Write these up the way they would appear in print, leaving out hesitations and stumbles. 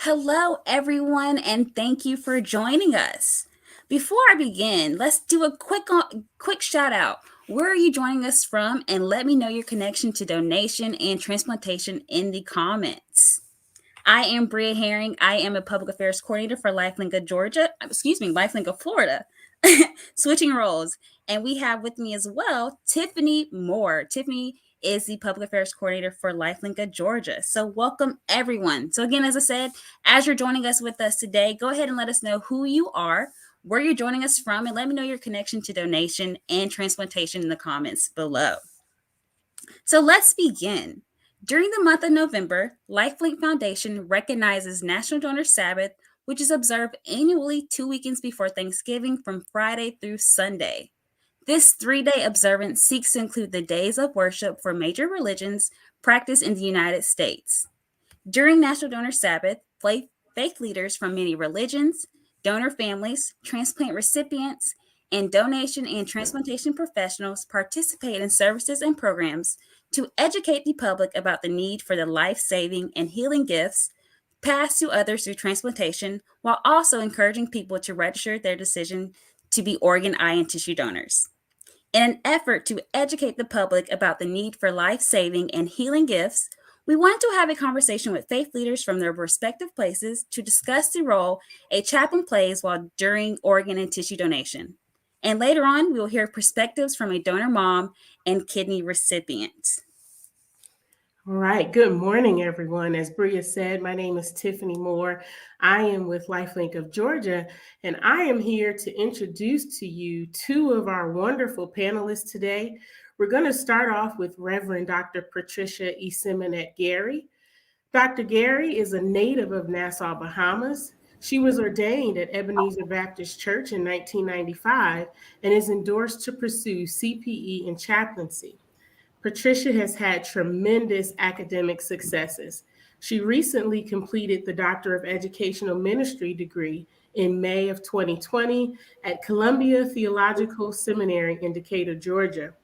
Hello, everyone, and thank you for joining us. Before I begin, let's do a quick shout out. Where are you joining us from? And let me know your connection to donation and transplantation in the comments. I am Bria Herring. I am a public affairs coordinator for Lifelink of Georgia. Lifelink of Florida. Switching roles. And we have with me as well Tiffany Moore. Tiffany is the public affairs coordinator for Lifelink of Georgia. So welcome everyone. So again, as I said, as you're joining us with us today, go ahead and let us know who you are, where you're joining us from, and let me know your connection to donation and transplantation in the comments below. So let's begin. During the month of November, LifeLink Foundation recognizes National Donor Sabbath, which is observed annually 2 weekends before Thanksgiving from Friday through Sunday. This 3-day observance seeks to include the days of worship for major religions practiced in the United States. During National Donor Sabbath, faith leaders from many religions, donor families, transplant recipients, and donation and transplantation professionals participate in services and programs to educate the public about the need for the life-saving and healing gifts passed to others through transplantation, while also encouraging people to register their decision to be organ, eye, and tissue donors. In an effort to educate the public about the need for life-saving and healing gifts, we want to have a conversation with faith leaders from their respective places to discuss the role a chaplain plays while during organ and tissue donation. And later on, we will hear perspectives from a donor mom and kidney recipient. All right. Good morning, everyone. As Bria said, my name is Tiffany Moore. I am with Lifelink of Georgia, and I am here to introduce to you two of our wonderful panelists today. We're going to start off with Reverend Dr. Patricia E. Simonette Gary. Dr. Gary is a native of Nassau, Bahamas. She was ordained at Ebenezer Baptist Church in 1995 and is endorsed to pursue CPE and chaplaincy. Patricia has had tremendous academic successes. She recently completed the Doctor of Educational Ministry degree in May of 2020 at Columbia Theological Seminary in Decatur, Georgia.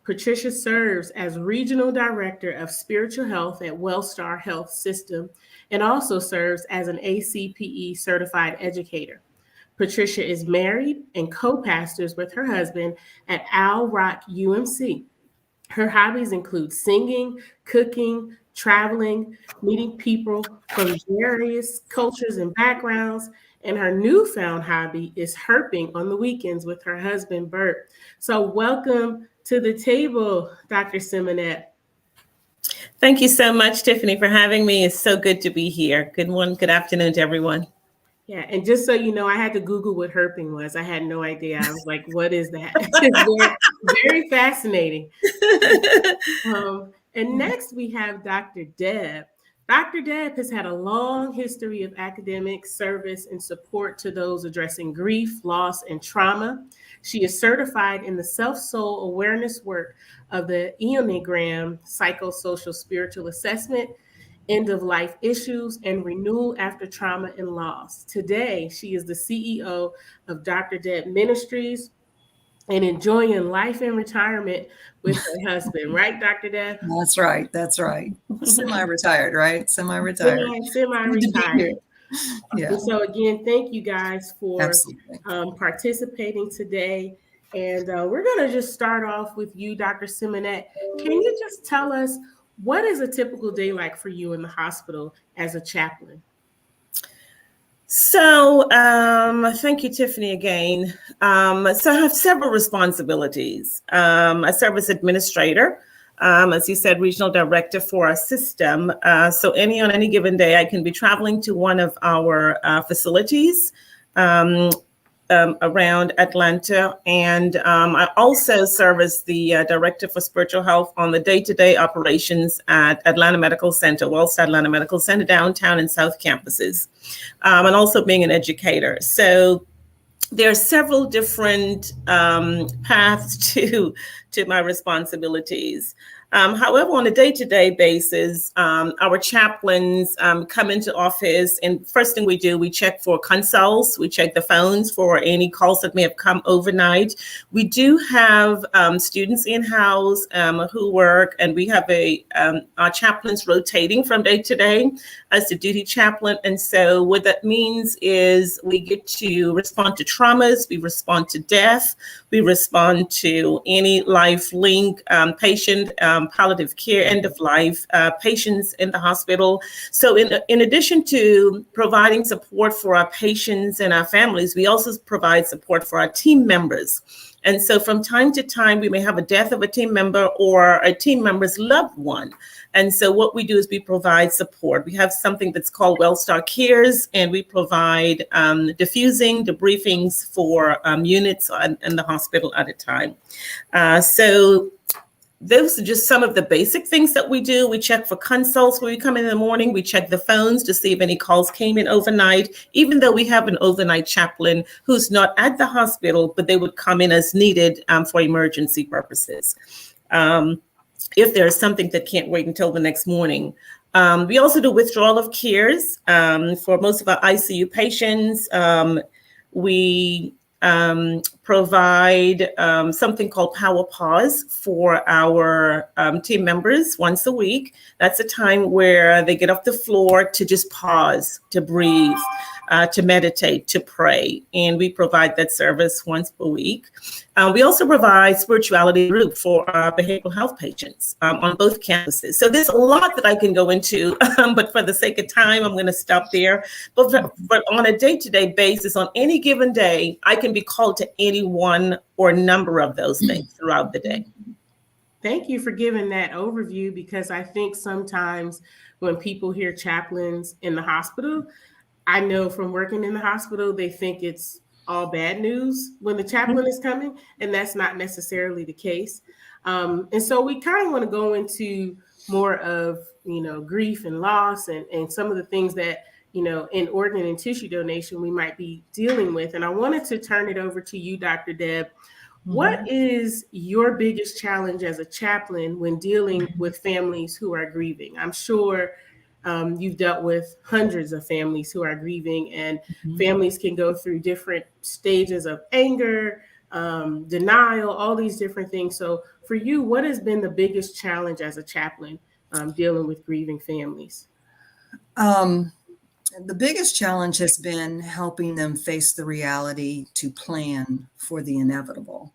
Patricia serves as Regional Director of Spiritual Health at Wellstar Health System and also serves as an ACPE certified educator. Patricia is married and co-pastors with her husband at Owl Rock UMC. Her hobbies include singing, cooking, traveling, meeting people from various cultures and backgrounds, and her newfound hobby is herping on the weekends with her husband, Bert. So welcome to the table, Dr. Simonette. Thank you so much, Tiffany, for having me. It's so good to be here. Good morning, good afternoon to everyone. Yeah, and just so you know, I had to Google what herping was. I had no idea. I was like, what is that? It's very fascinating. And next we have Dr. Deb. Dr. Deb has had a long history of academic service and support to those addressing grief, loss, and trauma. She is certified in the self-soul awareness work of the Enneagram Psychosocial Spiritual Assessment, end-of-life issues, and renewal after trauma and loss. Today, she is the CEO of Dr. Deb Ministries and enjoying life in retirement with her husband. Right, Dr. Deb? That's right. That's right. Semi-retired, right? Semi-retired. Semi-retired. Yeah. And so again, thank you guys for participating today. And we're going to just start off with you, Dr. Simonette. Can you just tell us, what is a typical day like for you in the hospital as a chaplain? So thank you, Tiffany, again. So I have several responsibilities. I serve as administrator, as you said, regional director for our system. So on any given day, I can be traveling to one of our facilities around Atlanta. And I also serve as the director for spiritual health on the day-to-day operations at Atlanta Medical Center, Wellstar Atlanta Medical Center, downtown and south campuses, and also being an educator. So there are several different paths to my responsibilities. However, on a day-to-day basis, our chaplains come into office, and first thing we do, we check for consults, we check the phones for any calls that may have come overnight. We do have students in-house who work, and we have our chaplains rotating from day to day as the duty chaplain. And so what that means is we get to respond to traumas, we respond to death, we respond to any life link patient, palliative care, end of life patients in the hospital. So in addition to providing support for our patients and our families, we also provide support for our team members. And so from time to time, we may have a death of a team member or a team member's loved one. And so what we do is we provide support. We have something that's called WellStar Cares, and we provide diffusing, debriefings for units in the hospital at a time. So those are just some of the basic things that we do. We check for consults when we come in the morning. We check the phones to see if any calls came in overnight, even though we have an overnight chaplain who's not at the hospital, but they would come in as needed for emergency purposes. If there's something that can't wait until the next morning. We also do withdrawal of cares for most of our ICU patients. We provide something called Power Pause for our team members once a week. That's a time where they get off the floor to just pause, to breathe, to meditate, to pray. And we provide that service once per week. We also provide spirituality group for our behavioral health patients on both campuses. So there's a lot that I can go into, but for the sake of time, I'm going to stop there. But on a day-to-day basis, on any given day, I can be called to any one or number of those things throughout the day. Thank you for giving that overview, because I think sometimes when people hear chaplains in the hospital, I know from working in the hospital, they think it's all bad news when the chaplain is coming, and that's not necessarily the case. And so we kind of want to go into more of, grief and loss and some of the things that, in organ and tissue donation we might be dealing with. And I wanted to turn it over to you, Dr. Deb. What is your biggest challenge as a chaplain when dealing with families who are grieving? I'm sure you've dealt with hundreds of families who are grieving, and families can go through different stages of anger, denial, all these different things. So for you, what has been the biggest challenge as a chaplain dealing with grieving families? The biggest challenge has been helping them face the reality to plan for the inevitable.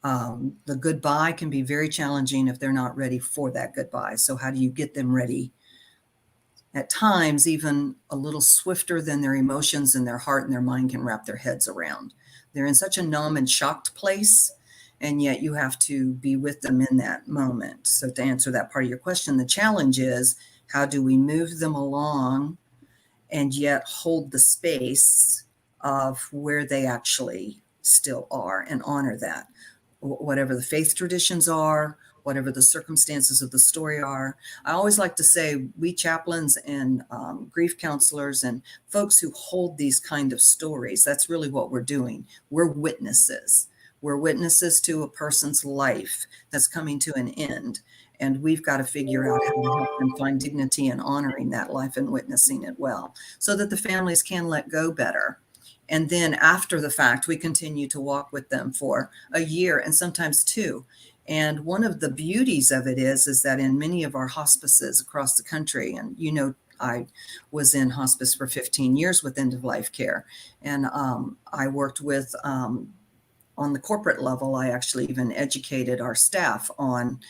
The goodbye can be very challenging if they're not ready for that goodbye. So how do you get them ready? At times, even a little swifter than their emotions and their heart and their mind can wrap their heads around. They're in such a numb and shocked place, and yet you have to be with them in that moment. So to answer that part of your question, the challenge is, how do we move them along and yet hold the space of where they actually still are and honor that? Whatever the faith traditions are, whatever the circumstances of the story are. I always like to say we chaplains and grief counselors and folks who hold these kind of stories, that's really what we're doing. We're witnesses. We're witnesses to a person's life that's coming to an end. And we've got to figure out how to help them find dignity in honoring that life and witnessing it well, so that the families can let go better. And then after the fact, we continue to walk with them for a year and sometimes two. And one of the beauties of it is that in many of our hospices across the country, and I was in hospice for 15 years with end-of-life care, and I worked with, on the corporate level, I actually even educated our staff on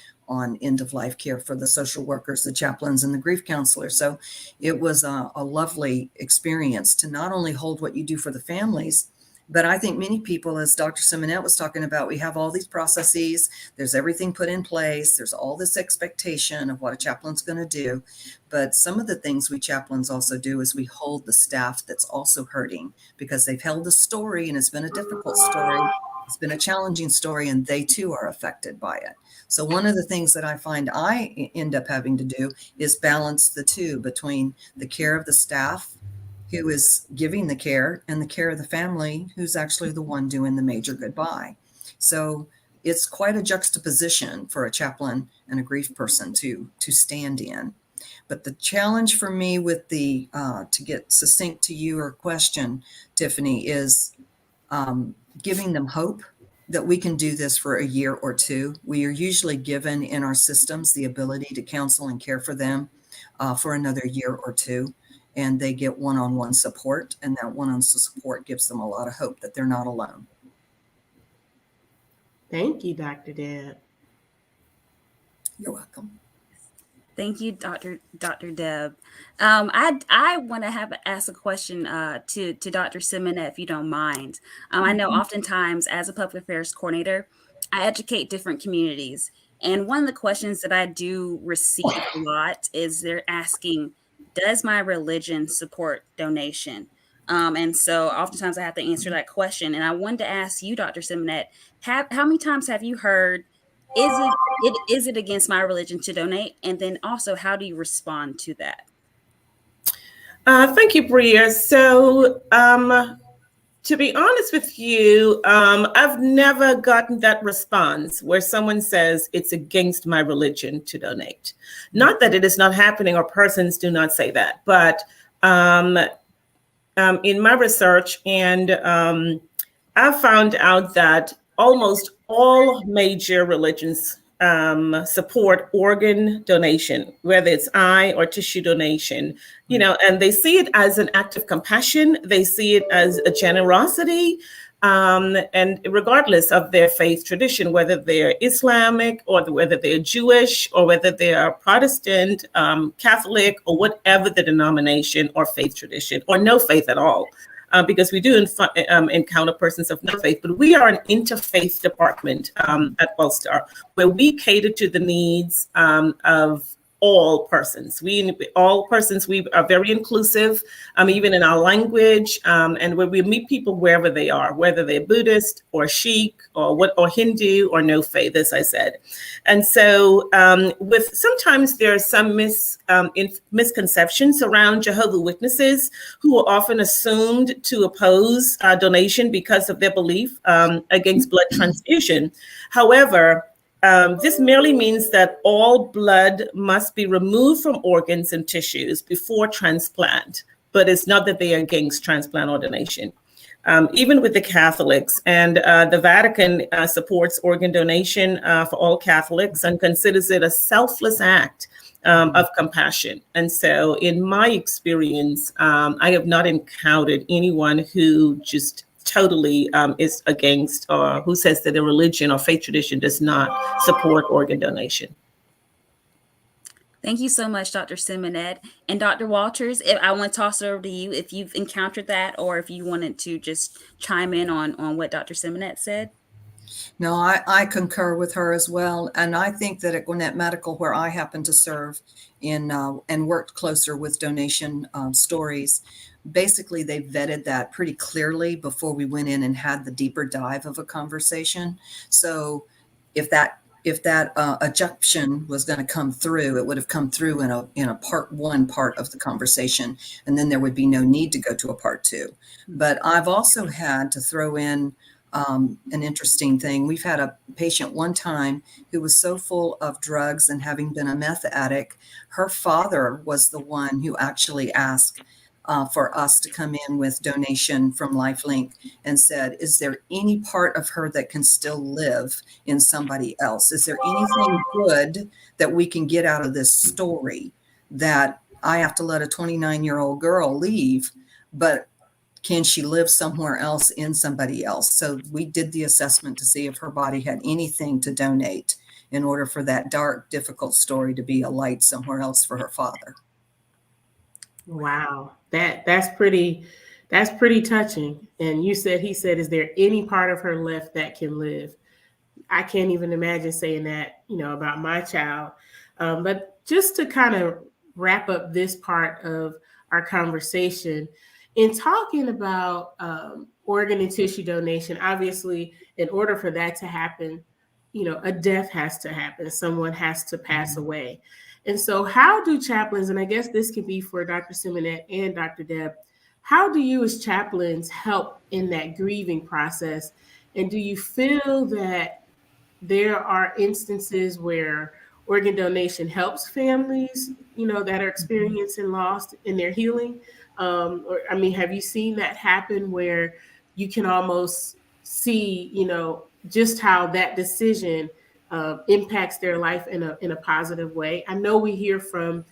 end-of-life care for the social workers, the chaplains, and the grief counselors. So it was a lovely experience to not only hold what you do for the families, but I think many people, as Dr. Simonette was talking about, we have all these processes, there's everything put in place, there's all this expectation of what a chaplain's going to do. But some of the things we chaplains also do is we hold the staff that's also hurting, because they've held the story and it's been a difficult story. It's been a challenging story, and they too are affected by it. So one of the things that I find I end up having to do is balance the two, between the care of the staff who is giving the care and the care of the family who's actually the one doing the major goodbye. So it's quite a juxtaposition for a chaplain and a grief person to stand in. But the challenge for me with the to get succinct to your question, Tiffany, is giving them hope that we can do this for a year or two. We are usually given in our systems the ability to counsel and care for them for another year or two, and they get one-on-one support, and that one-on-one support gives them a lot of hope that they're not alone. Thank you, Dr. Deb. You're welcome. Thank you, Dr. Deb. I want to ask a question to Dr. Simonette, if you don't mind. I know oftentimes as a public affairs coordinator, I educate different communities. And one of the questions that I do receive a lot is they're asking, does my religion support donation? And so oftentimes I have to answer that question. And I wanted to ask you, Dr. Simonette, how many times have you heard, is it against my religion to donate? And then also, how do you respond to that? Thank you, Bria. So, to be honest with you, I've never gotten that response where someone says it's against my religion to donate. Not that it is not happening or persons do not say that, but in my research, and I found out that almost all major religions support organ donation, whether it's eye or tissue donation, and they see it as an act of compassion. They see it as a generosity, and regardless of their faith tradition, whether they're Islamic or whether they're Jewish or whether they are Protestant, Catholic, or whatever the denomination or faith tradition, or no faith at all. Because we do encounter persons of no faith, but we are an interfaith department at Wellstar, where we cater to the needs of all persons. We are very inclusive, even in our language, and where we meet people wherever they are, whether they're Buddhist or Sikh or Hindu or no faith, as I said. And so sometimes there are some misconceptions around Jehovah's Witnesses, who are often assumed to oppose donation because of their belief against blood transfusion. However, this merely means that all blood must be removed from organs and tissues before transplant, but it's not that they are against transplant or donation. Even with the Catholics, and the Vatican supports organ donation for all Catholics and considers it a selfless act of compassion. And so in my experience, I have not encountered anyone who just totally is against, or who says that a religion or faith tradition does not support organ donation. Thank you so much, Dr. Simonette. And Dr. Walters, I want to toss it over to you if you've encountered that, or if you wanted to just chime in on what Dr. Simonette said. No, I concur with her as well. And I think that at Gwinnett Medical, where I happen to serve in and worked closer with donation stories, basically they vetted that pretty clearly before we went in and had the deeper dive of a conversation. So if that ejection was going to come through, it would have come through in a part one part of the conversation, and then there would be no need to go to a part two. But I've also had to throw in an interesting thing. We've had a patient one time who was so full of drugs, and having been a meth addict, her father was the one who actually asked for us to come in with donation from LifeLink, and said, is there any part of her that can still live in somebody else? Is there anything good that we can get out of this story, that I have to let a 29-year-old girl leave, but can she live somewhere else in somebody else? So we did the assessment to see if her body had anything to donate in order for that dark, difficult story to be a light somewhere else for her father. Wow, that's pretty touching. And he said, is there any part of her left that can live? I can't even imagine saying that, about my child. But just to kind of wrap up this part of our conversation, in talking about organ and tissue donation, obviously, in order for that to happen, a death has to happen. Someone has to pass away. And so how do chaplains, and I guess this could be for Dr. Simonette and Dr. Deb, how do you as chaplains help in that grieving process? And do you feel that there are instances where organ donation helps families, that are experiencing loss in their healing. Or I mean, have you seen that happen where you can almost see, just how that decision impacts their life in a positive way? I know we hear from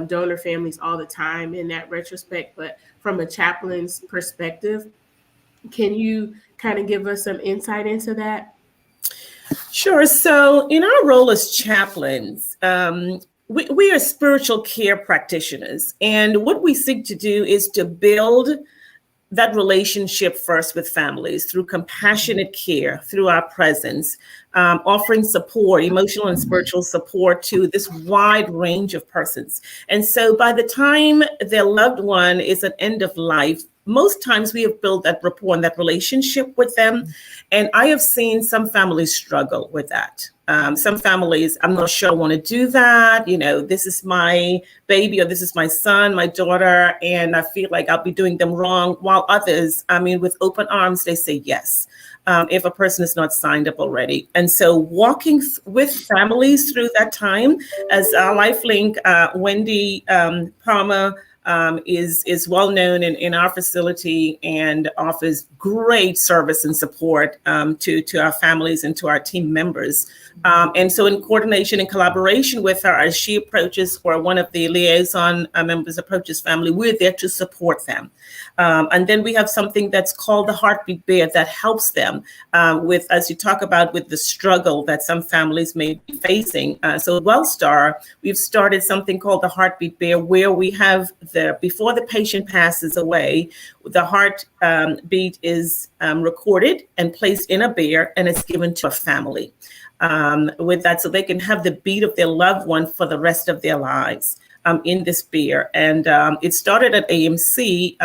donor families all the time in that retrospect, but from a chaplain's perspective, can you kind of give us some insight into that? Sure. So, in our role as chaplains, we are spiritual care practitioners. And what we seek to do is to build that relationship first with families through compassionate care, through our presence, offering support, emotional and spiritual support to this wide range of persons. And so by the time their loved one is at end of life, most times we have built that rapport and that relationship with them. And I have seen some families struggle with that. Some families, I'm not sure I want to do that. This is my baby, or this is my son, my daughter, and I feel like I'll be doing them wrong. While others, with open arms, they say yes, if a person is not signed up already. And so walking with families through that time, as our LifeLink, Wendy Palmer, is well known in our facility and offers great service and support to our families and to our team members. And so in coordination and collaboration with her, as she approaches, or one of the liaison members approaches family, we're there to support them. And then we have something that's called the Heartbeat Bear that helps them with, as you talk about, with the struggle that some families may be facing. So at WellStar, we've started something called the Heartbeat Bear, where we have before the patient passes away, the heart beat is recorded and placed in a bear, and it's given to a family with that, so they can have the beat of their loved one for the rest of their lives in this bear. And it started at AMC,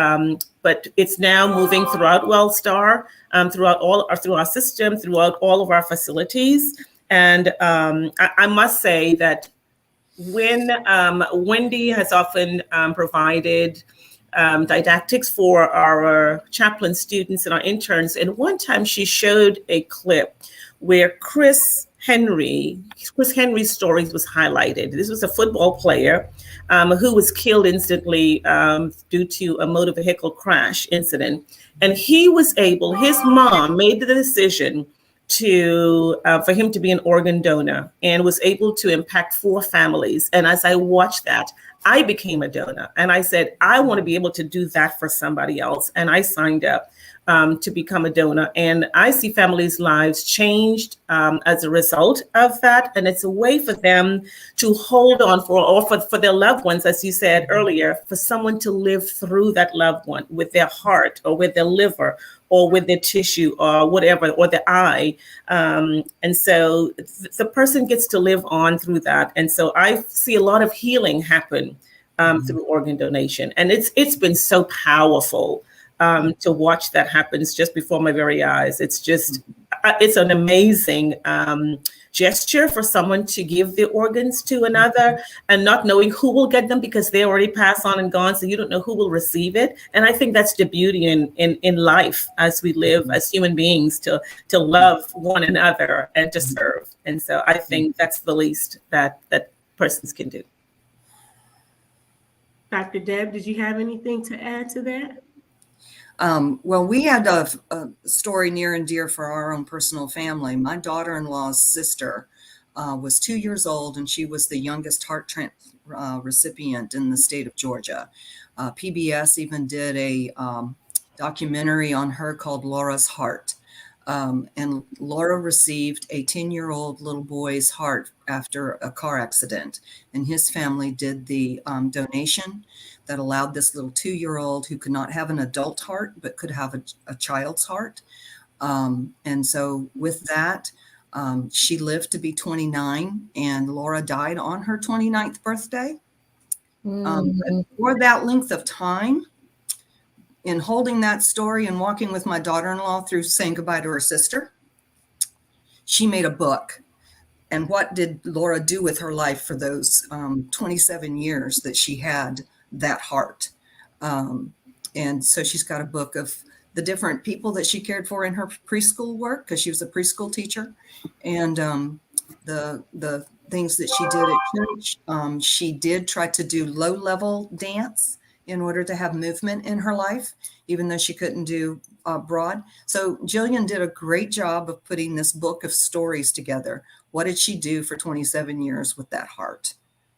but it's now moving throughout WellStar, through our system, throughout all of our facilities. And I must say that when Wendy has often provided didactics for our chaplain students and our interns, and one time she showed a clip where Chris Henry's story was highlighted. This was a football player who was killed instantly due to a motor vehicle crash incident. And his mom made the decision for him to be an organ donor, and was able to impact 4 families. And as I watched that, I became a donor, and I said, I want to be able to do that for somebody else. And I signed up to become a donor. And I see families' lives changed as a result of that. And it's a way for them to hold on for their loved ones, as you said earlier, for someone to live through that loved one with their heart, or with their liver, or with their tissue, or whatever, or the eye. And so the person gets to live on through that. And so I see a lot of healing happen through organ donation. And it's been so powerful to watch that happen just before my very eyes. It's an amazing gesture for someone to give their organs to another, and not knowing who will get them, because they already passed on and gone. So you don't know who will receive it. And I think that's the beauty in life, as we live as human beings, to love one another and to serve. And so I think that's the least that persons can do. Dr. Deb, did you have anything to add to that? Well, we had a story near and dear for our own personal family. My daughter-in-law's sister was 2 years old, and she was the youngest heart transplant recipient in the state of Georgia. PBS even did a documentary on her called Laura's Heart. And Laura received a 10-year-old little boy's heart after a car accident, and his family did the donation that allowed this little 2-year-old, who could not have an adult heart but could have a child's heart. And so with that, she lived to be 29, and Laura died on her 29th birthday. For that length of time, in holding that story and walking with my daughter-in-law through saying goodbye to her sister, she made a book. And what did Laura do with her life for those 27 years that she had that heart? And so she's got a book of the different people that she cared for in her preschool work, because she was a preschool teacher, and the things that she did at church. She did try to do low-level dance in order to have movement in her life, even though she couldn't do broad. So Jillian did a great job of putting this book of stories together. What did she do for 27 years with that heart?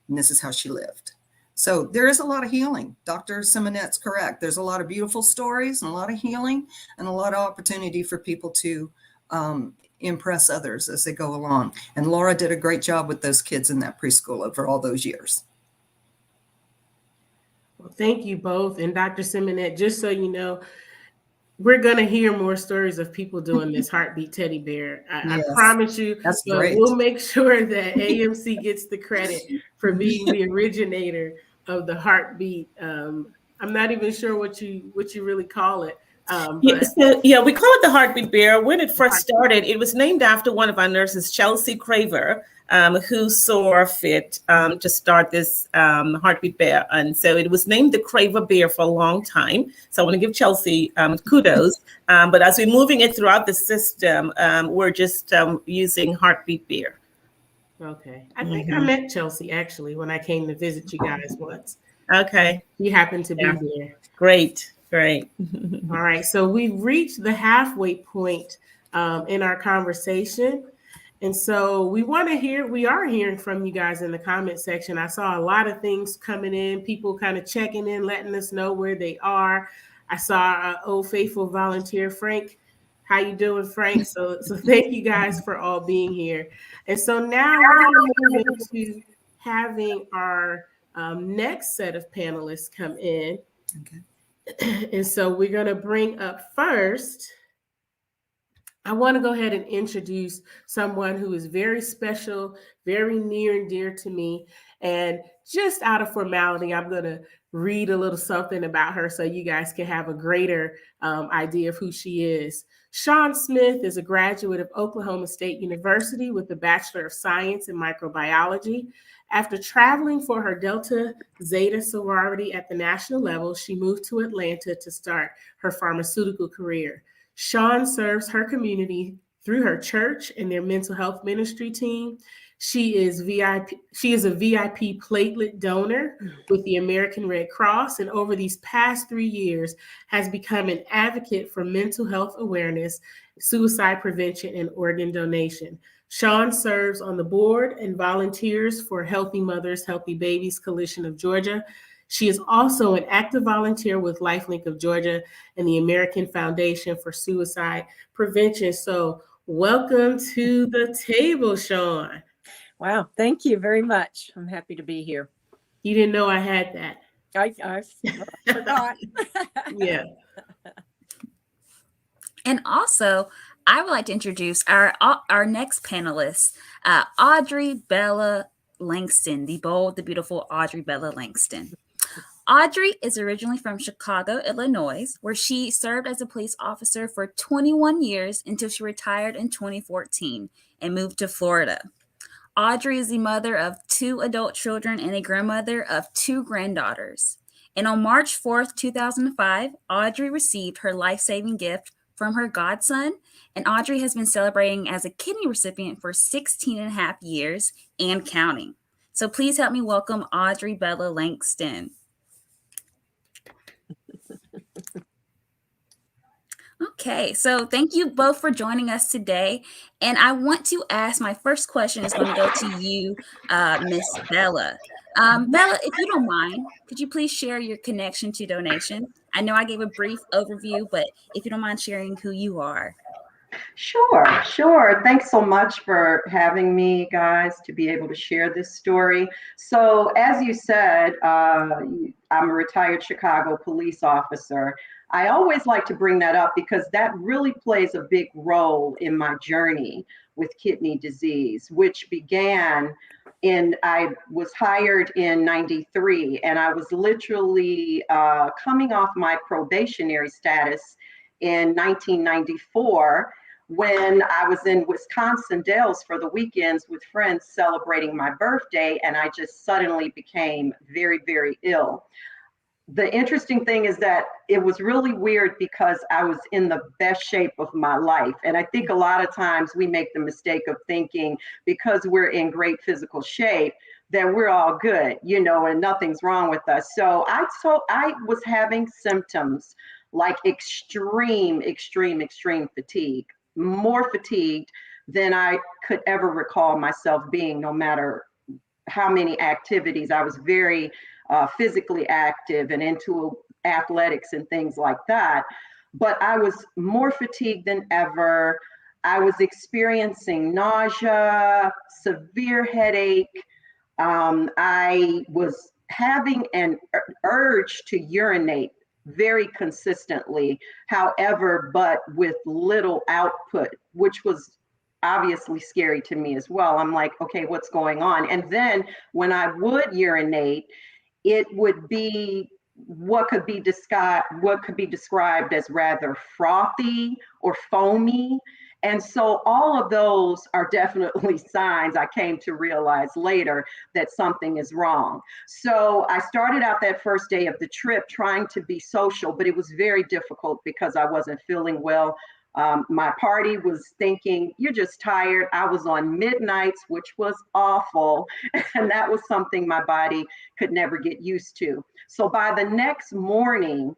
And this is how she lived. So there is a lot of healing. Dr. Simonette's correct. There's a lot of beautiful stories and a lot of healing and a lot of opportunity for people to impress others as they go along. And Laura did a great job with those kids in that preschool over all those years. Well, thank you both. And Dr. Simonette, just so you know, we're going to hear more stories of people doing this heartbeat teddy bear. I promise you. That's but great. We'll make sure that AMC gets the credit for being the originator of the heartbeat. I'm not even sure what you really call it. We call it the heartbeat bear. When it first started, it was named after one of our nurses, Chelsea Craver, who saw fit to start this heartbeat bear. And so it was named the Craver Bear for a long time. So I want to give Chelsea kudos. But as we're moving it throughout the system, we're just using heartbeat bear. Okay. I think I met Chelsea actually when I came to visit you guys once. Okay. You happened to be there. Great. All right. So we've reached the halfway point in our conversation. And so we are hearing from you guys in the comment section. I saw a lot of things coming in, people kind of checking in, letting us know where they are. I saw old faithful volunteer, Frank. How you doing, Frank? So thank you guys for all being here. And so now we're going to move into having our next set of panelists come in. Okay. And so we're going to bring up first, I want to go ahead and introduce someone who is very special, very near and dear to me. And just out of formality, I'm going to read a little something about her so you guys can have a greater idea of who she is. Shawn Smith is a graduate of Oklahoma State University with a Bachelor of Science in Microbiology. After traveling for her Delta Zeta sorority at the national level, she moved to Atlanta to start her pharmaceutical career. Shawn serves her community through her church and their mental health ministry team. She is a VIP platelet donor with the American Red Cross, and over these past 3 years has become an advocate for mental health awareness, suicide prevention, and organ donation. Shawn serves on the board and volunteers for Healthy Mothers, Healthy Babies Coalition of Georgia. She is also an active volunteer with Lifelink of Georgia and the American Foundation for Suicide Prevention. So welcome to the table, Shawn. Wow, thank you very much. I'm happy to be here. You didn't know I had that. I forgot. Yeah. And also, I would like to introduce our next panelist, Audrey Bella Langston, the bold, the beautiful Audrey Bella Langston. Audrey is originally from Chicago, Illinois, where she served as a police officer for 21 years until she retired in 2014 and moved to Florida. Audrey is the mother of 2 adult children and a grandmother of 2 granddaughters. And on March 4th, 2005, Audrey received her life-saving gift from her godson, and Audrey has been celebrating as a kidney recipient for 16 and a half years and counting. So please help me welcome Audrey Bella Langston. Okay, so thank you both for joining us today. And I want to ask, my first question is going to go to you, Miss Bella. Bella, if you don't mind, could you please share your connection to donation? I know I gave a brief overview, but if you don't mind sharing who you are. Sure. Thanks so much for having me, guys, to be able to share this story. So as you said, I'm a retired Chicago police officer. I always like to bring that up because that really plays a big role in my journey with kidney disease, which began I was hired in 93, and I was literally coming off my probationary status in 1994 when I was in Wisconsin Dells for the weekends with friends celebrating my birthday, and I just suddenly became very, very ill. the interesting thing is that it was really weird because I was in the best shape of my life. And I think a lot of times we make the mistake of thinking because we're in great physical shape, that we're all good, and nothing's wrong with us. So I was having symptoms like extreme fatigue, more fatigued than I could ever recall myself being, no matter how many activities. I was very physically active and into athletics and things like that. But I was more fatigued than ever. I was experiencing nausea, severe headache. I was having an urge to urinate very consistently, however, but with little output, which was obviously scary to me as well. I'm like, okay, what's going on? And then when I would urinate, it would be what could be described as rather frothy or foamy. And so all of those are definitely signs, I came to realize later, that something is wrong. So I started out that first day of the trip trying to be social, but it was very difficult because I wasn't feeling well. My party was thinking, you're just tired. I was on midnights, which was awful. And that was something my body could never get used to. So by the next morning,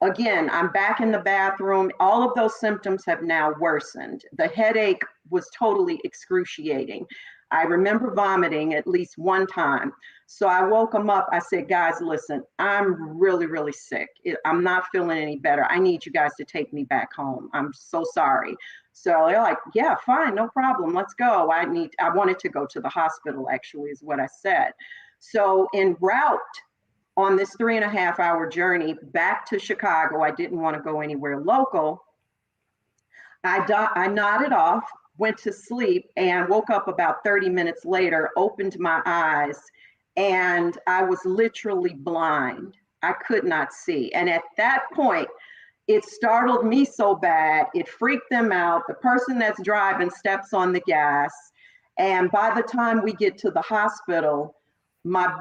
again, I'm back in the bathroom. All of those symptoms have now worsened. The headache was totally excruciating. I remember vomiting at least one time. So I woke them up. I said, guys, listen, I'm really, really sick. I'm not feeling any better. I need you guys to take me back home. I'm so sorry. So they're like, yeah, fine, no problem. Let's go. I wanted to go to the hospital, actually, is what I said. So en route on this 3.5-hour journey back to Chicago, I didn't want to go anywhere local. I nodded off, went to sleep, and woke up about 30 minutes later, opened my eyes, and I was literally blind. I could not see. And at that point, it startled me so bad, it freaked them out. The person that's driving steps on the gas. And by the time we get to the hospital,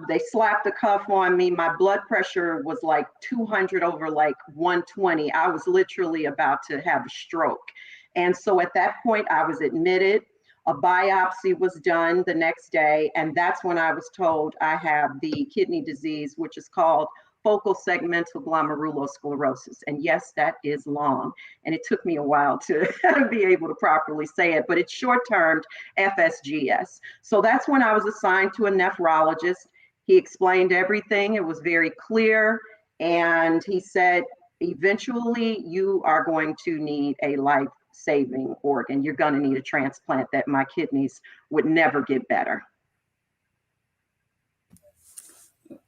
they slapped a cuff on me. My blood pressure was like 200 over like 120. I was literally about to have a stroke. And so at that point, I was admitted. A biopsy was done the next day. And that's when I was told I have the kidney disease, which is called focal segmental glomerulosclerosis. And yes, that is long. And it took me a while to be able to properly say it, but it's short-termed FSGS. So that's when I was assigned to a nephrologist. He explained everything. It was very clear. And he said, eventually you are going to need a life-saving organ. You're going to need a transplant, that my kidneys would never get better.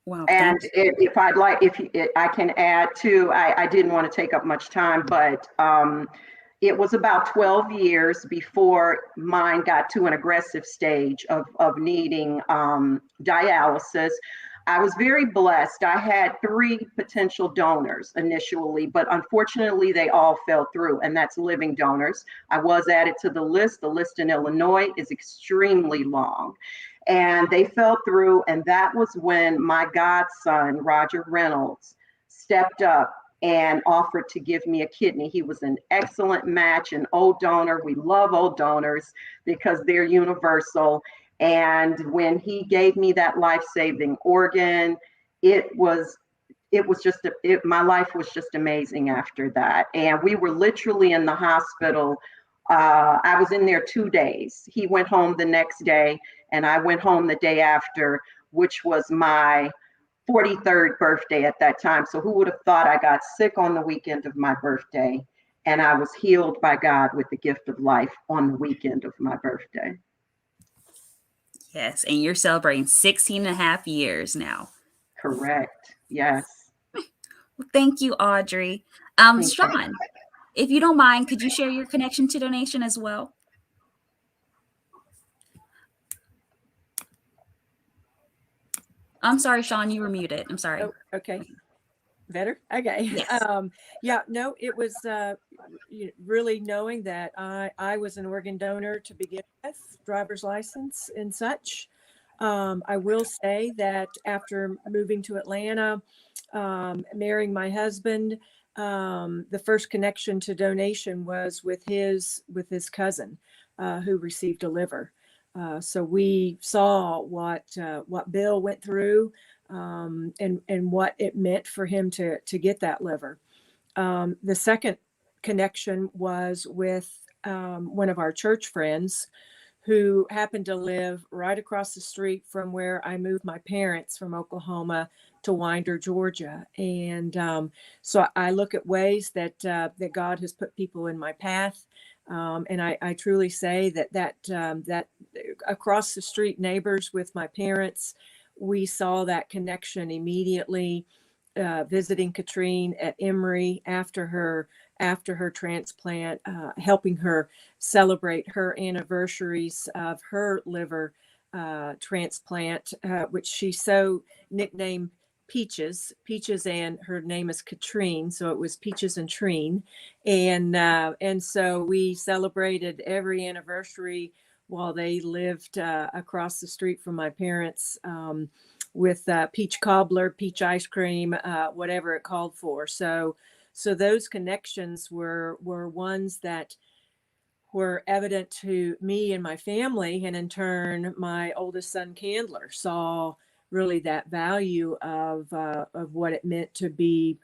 Wow. And if I can add too, I didn't want to take up much time, but it was about 12 years before mine got to an aggressive stage of needing dialysis. I was very blessed. I had 3 potential donors initially, but unfortunately they all fell through, and that's living donors. I was added to the list. The list in Illinois is extremely long. And they fell through. And that was when my godson, Roger Reynolds, stepped up and offered to give me a kidney. He was an excellent match, an old donor. We love old donors because they're universal. And when he gave me that life-saving organ, my life was just amazing after that. And we were literally in the hospital. I was in there 2 days. He went home the next day, and I went home the day after, which was my 43rd birthday at that time. So who would have thought I got sick on the weekend of my birthday, and I was healed by God with the gift of life on the weekend of my birthday. Yes, and you're celebrating 16.5 years now. Correct. Yes. Well, thank you, Audrey. Sean, if you don't mind, could you share your connection to donation as well? I'm sorry, Sean, you were muted. I'm sorry. Oh, okay. Better? Okay. Yes. Yeah, no, it was really knowing that I was an organ donor to begin with, driver's license and such. I will say that after moving to Atlanta, marrying my husband, the first connection to donation was with his cousin, who received a liver. So we saw what Bill went through, and what it meant for him to get that liver. The second connection was with one of our church friends who happened to live right across the street from where I moved my parents from Oklahoma to Winder, Georgia. And so I look at ways that that God has put people in my path. And I truly say that across the street neighbors with my parents, we saw that connection immediately. Visiting Katrine at Emory after her transplant, helping her celebrate her anniversaries of her liver transplant, which she so nicknamed Peaches, and her name is Katrine, so it was Peaches and Trine, and so we celebrated every anniversary while they lived across the street from my parents. With peach cobbler, peach ice cream, whatever it called for. So those connections were ones that were evident to me and my family, and in turn, my oldest son Candler saw really that value of what it meant to be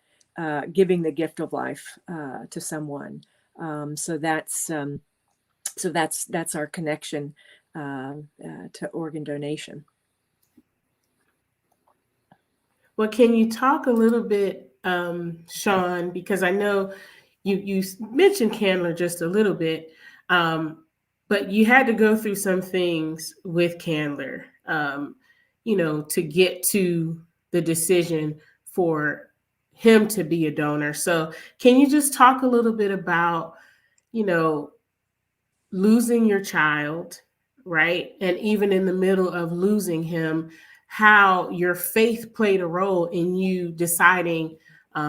giving the gift of life to someone. So that's our connection to organ donation. Well, can you talk a little bit, Sean, because I know you mentioned Candler just a little bit, but you had to go through some things with Candler, to get to the decision for him to be a donor. So can you just talk a little bit about, losing your child, right? And even in the middle of losing him, how your faith played a role in you deciding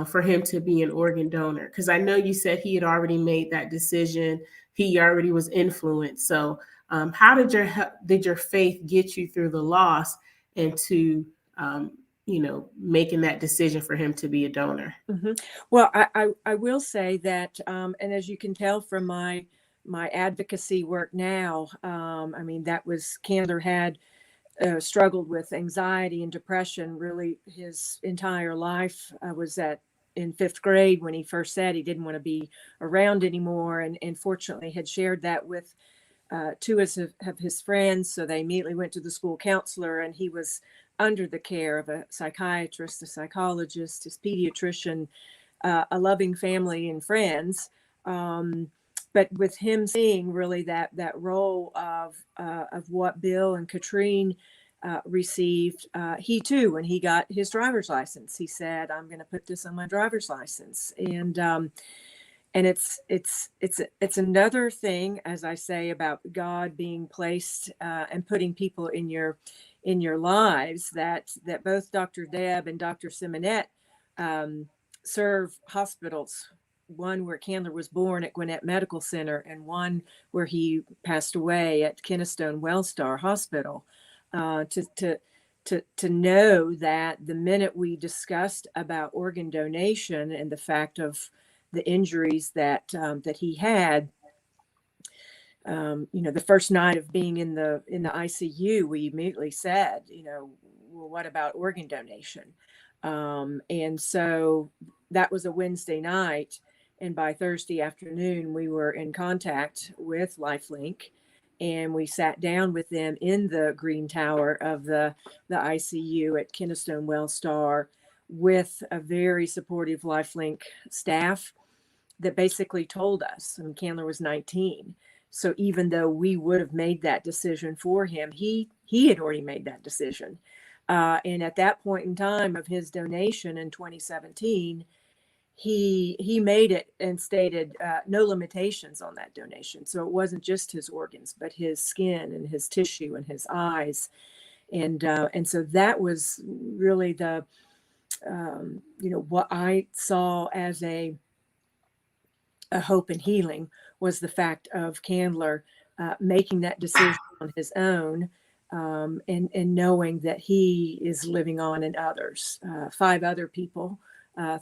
for him to be an organ donor? Because I know you said he had already made that decision. He already was influenced. So how did your faith get you through the loss and to, making that decision for him to be a donor? Mm-hmm. Well, I will say that, and as you can tell from my advocacy work now, I mean, Candler had struggled with anxiety and depression really his entire life. Was in fifth grade when he first said he didn't want to be around anymore, and fortunately had shared that with two of his friends. So they immediately went to the school counselor, and he was under the care of a psychiatrist, a psychologist, his pediatrician, a loving family and friends. But with him seeing really that role of what Bill and Katrine received, he too, when he got his driver's license, he said, "I'm going to put this on my driver's license." And it's another thing, as I say, about God being placed and putting people in your lives that both Dr. Deb and Dr. Simonette serve hospitals. One where Candler was born at Gwinnett Medical Center, and one where he passed away at Kennestone Wellstar Hospital. To know that the minute we discussed about organ donation and the fact of the injuries that he had, the first night of being in the ICU, we immediately said, well, what about organ donation? And so that was a Wednesday night, and by Thursday afternoon, we were in contact with LifeLink, and we sat down with them in the green tower of the ICU at Kennestone Wellstar with a very supportive LifeLink staff that basically told us, and Candler was 19. So even though we would have made that decision for him, he had already made that decision. And at that point in time of his donation in 2017, he made it and stated no limitations on that donation. So it wasn't just his organs, but his skin and his tissue and his eyes. And so that was really the, what I saw as a hope and healing was the fact of Candler making that decision on his own, and knowing that he is living on in others, 5 other people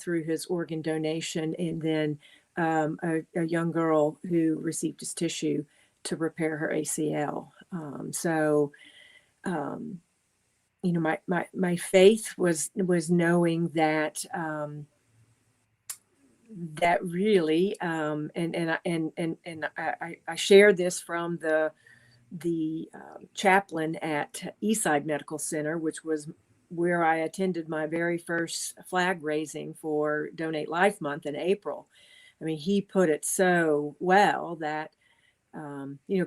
through his organ donation, and then a young girl who received his tissue to repair her ACL. You know, my faith was knowing that that really, and I shared this from the chaplain at Eastside Medical Center, which was where I attended my very first flag raising for Donate Life Month in April. I mean, he put it so well that, you know,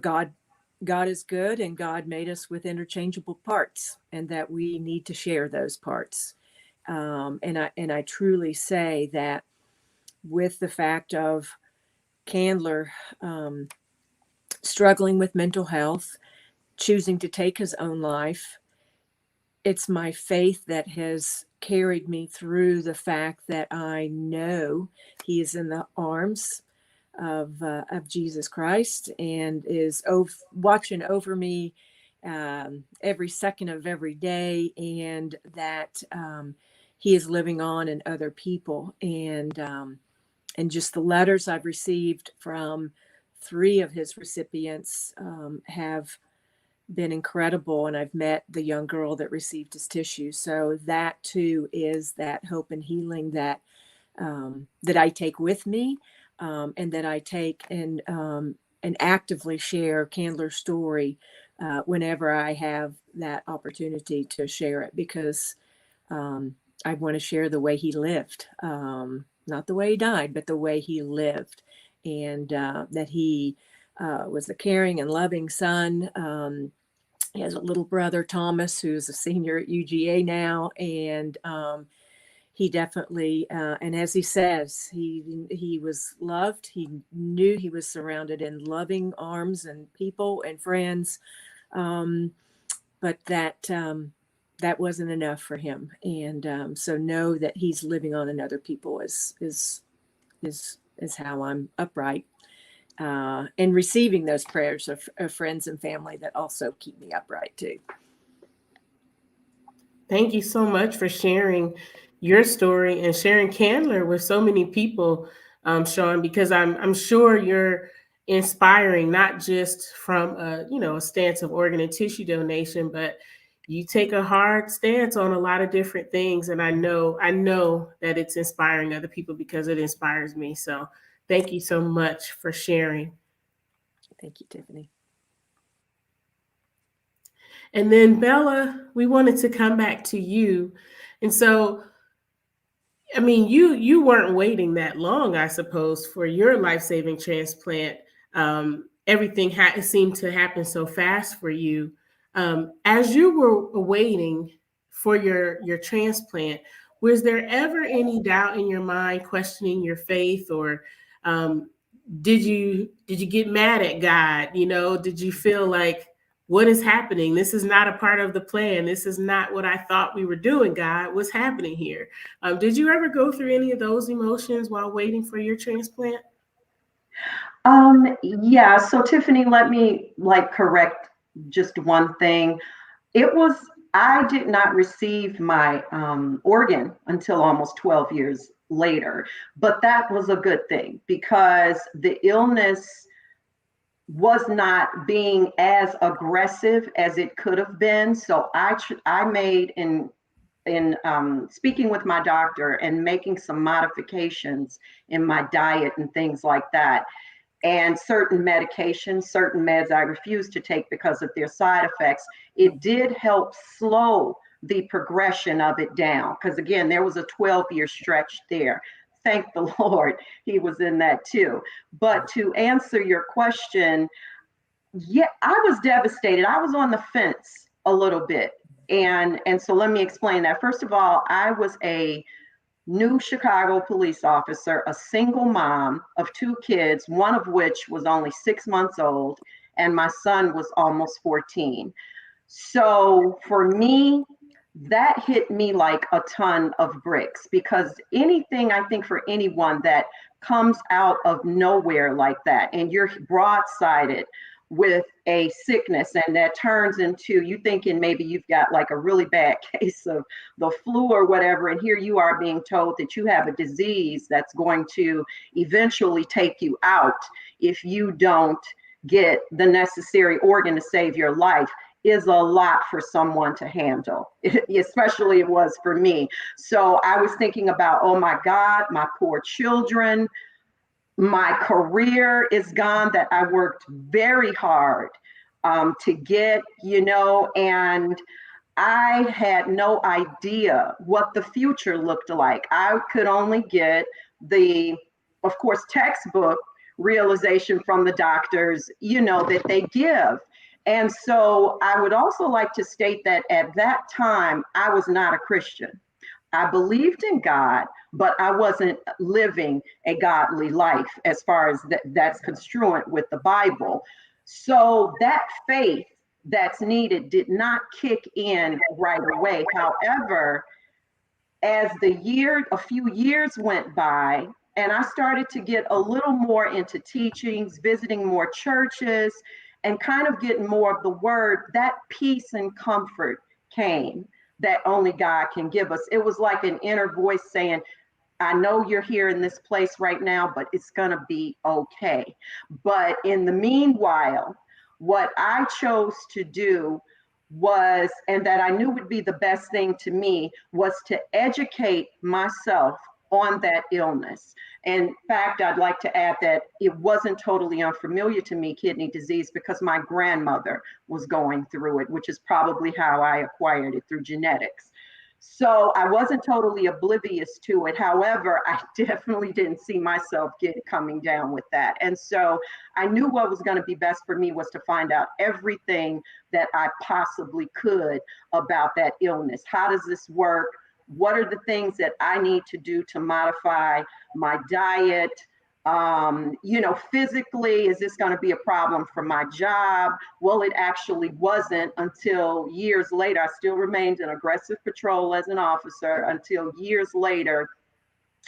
God is good, and God made us with interchangeable parts, and that we need to share those parts. And I truly say that with the fact of Candler struggling with mental health, choosing to take his own life, it's my faith that has carried me through the fact that I know he is in the arms of Jesus Christ, and is watching over me every second of every day, and that he is living on in other people. And just the letters I've received from 3 of his recipients have been incredible. And I've met the young girl that received his tissue. So that too is that hope and healing that that I take with me, and that I take and actively share Candler's story whenever I have that opportunity to share it, because I want to share the way he lived, not the way he died, but the way he lived, and that he was a caring and loving son. He has a little brother, Thomas, who's a senior at UGA now, and he definitely, and as he says, he was loved. He knew he was surrounded in loving arms and people and friends, but that wasn't enough for him. And so know that he's living on in other people is how I'm upright, and receiving those prayers of friends and family that also keep me upright too. Thank you so much for sharing your story and sharing Candler with so many people, Sean, because I'm sure you're inspiring, not just from a stance of organ and tissue donation, but you take a hard stance on a lot of different things. And I know that it's inspiring other people, because it inspires me. So thank you so much for sharing. Thank you, Tiffany. And then Bella, we wanted to come back to you. And so, I mean, you weren't waiting that long, I suppose, for your life-saving transplant. Everything seemed to happen so fast for you. As you were waiting for your transplant, was there ever any doubt in your mind, questioning your faith, or did you get mad at God? You know, did you feel like, what is happening? This is not a part of the plan. This is not what I thought we were doing, God. What's happening here? Did you ever go through any of those emotions while waiting for your transplant? Yeah. So Tiffany, let me correct just one thing. I did not receive my organ until almost 12 years later, but that was a good thing, because the illness was not being as aggressive as it could have been. So I made in speaking with my doctor and making some modifications in my diet and things like that, and certain medications, certain meds I refused to take because of their side effects. It did help slow the progression of it down, because again, there was a 12-year stretch there. Thank the Lord he was in that too. But to answer your question, yeah, I was devastated. I was on the fence a little bit. And so let me explain that. First of all, I was a new Chicago police officer, a single mom of 2 kids, one of which was only 6 months old, and my son was almost 14. So for me, that hit me like a ton of bricks, because anything, I think, for anyone that comes out of nowhere like that and you're broadsided with a sickness, and that turns into you thinking maybe you've got like a really bad case of the flu or whatever, and here you are being told that you have a disease that's going to eventually take you out if you don't get the necessary organ to save your life, is a lot for someone to handle. Especially it was for me. So I was thinking about, oh my God, my poor children, my career is gone that I worked very hard to get, and I had no idea what the future looked like. I could only get the, of course, textbook realization from the doctors, that they give. And so I would also like to state that at that time, I was not a Christian. I believed in God, but I wasn't living a godly life as far as that's construent with the Bible. So that faith that's needed did not kick in right away. However, as a few years went by, and I started to get a little more into teachings, visiting more churches, and kind of getting more of the word, that peace and comfort came that only God can give us. It was like an inner voice saying, I know you're here in this place right now, but it's going to be okay. But in the meanwhile, what I chose to do was, and that I knew would be the best thing to me, was to educate myself on that illness. In fact, I'd like to add that it wasn't totally unfamiliar to me, kidney disease, because my grandmother was going through it, which is probably how I acquired it, through genetics. So I wasn't totally oblivious to it. However, I definitely didn't see myself coming down with that. And so I knew what was going to be best for me was to find out everything that I possibly could about that illness. How does this work? What are the things that I need to do to modify my diet? Physically, is this going to be a problem for my job? Well, it actually wasn't until years later. I still remained in aggressive patrol as an officer until years later,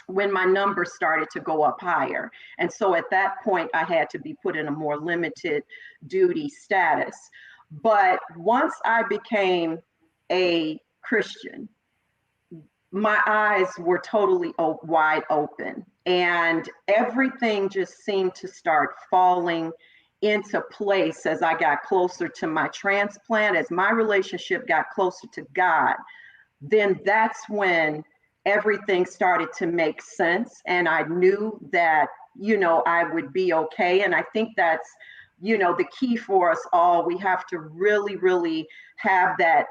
when my numbers started to go up higher. And so at that point, I had to be put in a more limited duty status. But once I became a Christian, my eyes were totally wide open, and everything just seemed to start falling into place as I got closer to my transplant. As my relationship got closer to God, then that's when everything started to make sense, and I knew that I would be okay. And I think that's the key for us all. We have to really, really have that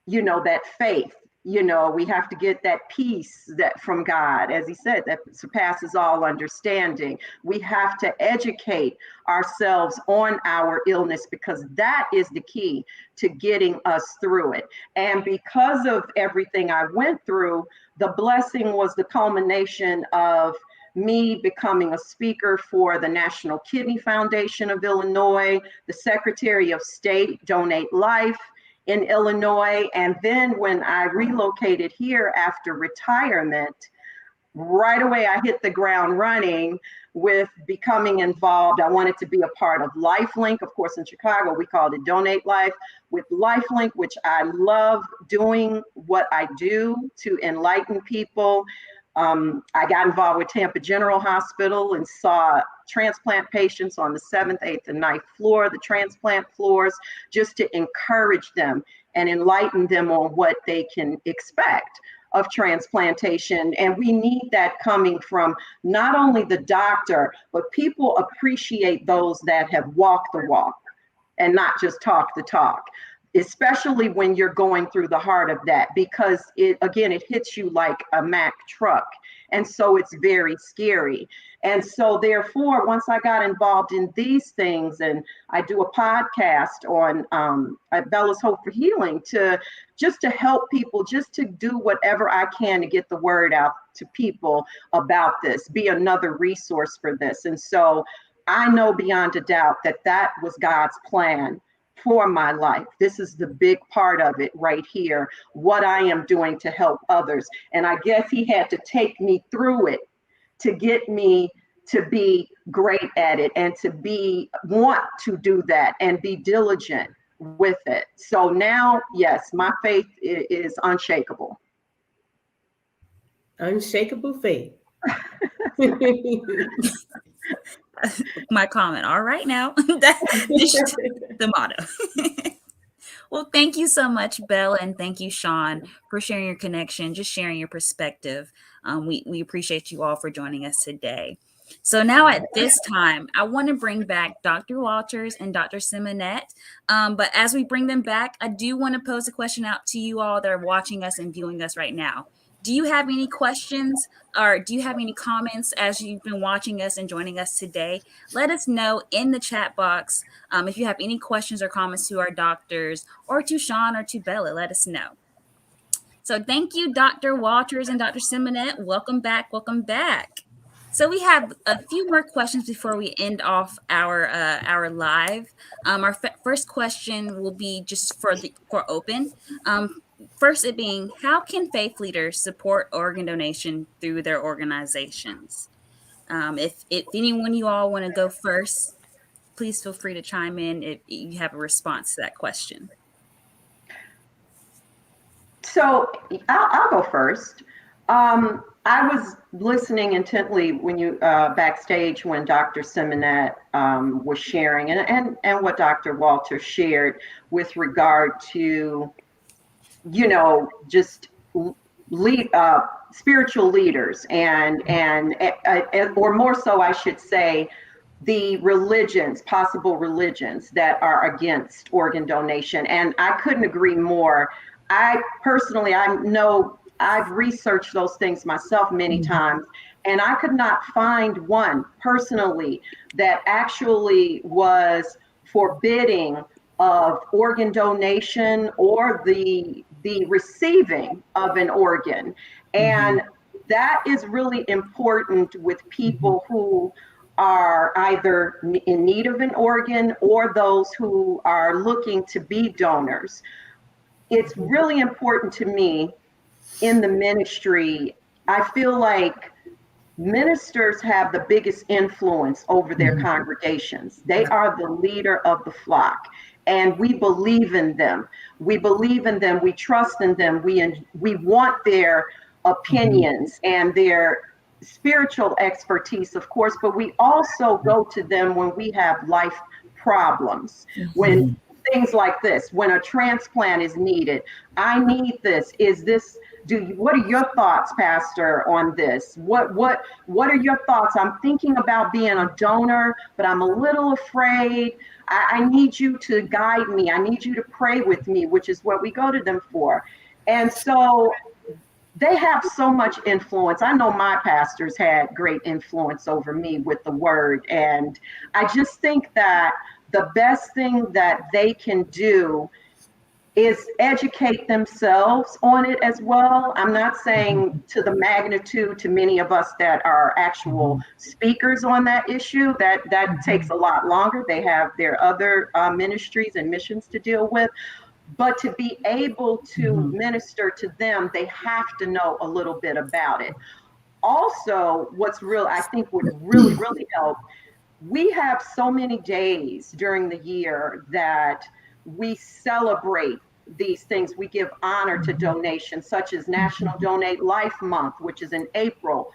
that faith. We have to get that peace that from God, as he said, that surpasses all understanding. We have to educate ourselves on our illness, because that is the key to getting us through it. And because of everything I went through, the blessing was the culmination of me becoming a speaker for the National Kidney Foundation of Illinois, the Secretary of State Donate Life in Illinois. And then when I relocated here after retirement, right away I hit the ground running with becoming involved. I wanted to be a part of LifeLink. Of course, in Chicago, we called it Donate Life. With LifeLink, which I love doing what I do to enlighten people. I got involved with Tampa General Hospital and saw transplant patients on the 7th, 8th, and 9th floor, the transplant floors, just to encourage them and enlighten them on what they can expect of transplantation. And we need that coming from not only the doctor, but people appreciate those that have walked the walk and not just talk the talk, especially when you're going through the heart of that, because it hits you like a Mack truck. And so it's very scary. And so therefore, once I got involved in these things, and I do a podcast on Bella's Hope for Healing, to help people, just to do whatever I can to get the word out to people about this, be another resource for this. And so I know beyond a doubt that that was God's plan for my life. This is the big part of it right here, what I am doing to help others. And I guess he had to take me through it to get me to be great at it and to want to do that and be diligent with it. So now, yes, my faith is unshakable. Unshakable faith. My comment. All right, now this is the motto. Well, thank you so much, Bella, and thank you, Sean, for sharing your connection, just sharing your perspective. We appreciate you all for joining us today. So now at this time, I want to bring back Dr. Walters and Dr. Simonette. But as we bring them back, I do want to pose a question out to you all that are watching us and viewing us right now. Do you have any questions or do you have any comments as you've been watching us and joining us today? Let us know in the chat box. If you have any questions or comments to our doctors or to Sean or to Bella, let us know. So thank you, Dr. Walters and Dr. Simonette. Welcome back. Welcome back. So we have a few more questions before we end off our live. Our first question will be just for open. First, it being, how can faith leaders support organ donation through their organizations? If anyone you all want to go first, please feel free to chime in if you have a response to that question. So I'll go first. I was listening intently when you backstage when Dr. Simonette was sharing and what Dr. Walter shared with regard to, just spiritual leaders and or more so, I should say, the possible religions that are against organ donation. And I couldn't agree more. I know I've researched those things myself many times, and I could not find one personally that actually was forbidding of organ donation or the receiving of an organ. And that is really important with people who are either in need of an organ or those who are looking to be donors. It's really important to me in the ministry. I feel like ministers have the biggest influence over their congregations. They are the leader of the flock, and we believe in them. We trust in them. We want their opinions and their spiritual expertise, of course, but we also go to them when we have life problems, when things like this, when a transplant is needed. I need this. What are your thoughts, Pastor, on this? What are your thoughts? I'm thinking about being a donor, but I'm a little afraid. I need you to guide me. I need you to pray with me, which is what we go to them for. And so they have so much influence. I know my pastors had great influence over me with the word. And I just think that the best thing that they can do is educate themselves on it as well. I'm not saying to the magnitude to many of us that are actual speakers on that issue. That takes a lot longer. They have their other ministries and missions to deal with. But to be able to minister to them, they have to know a little bit about it. Also, I think would really, really help, we have so many days during the year that we celebrate these things. We give honor to donations, such as National Donate Life Month, which is in April.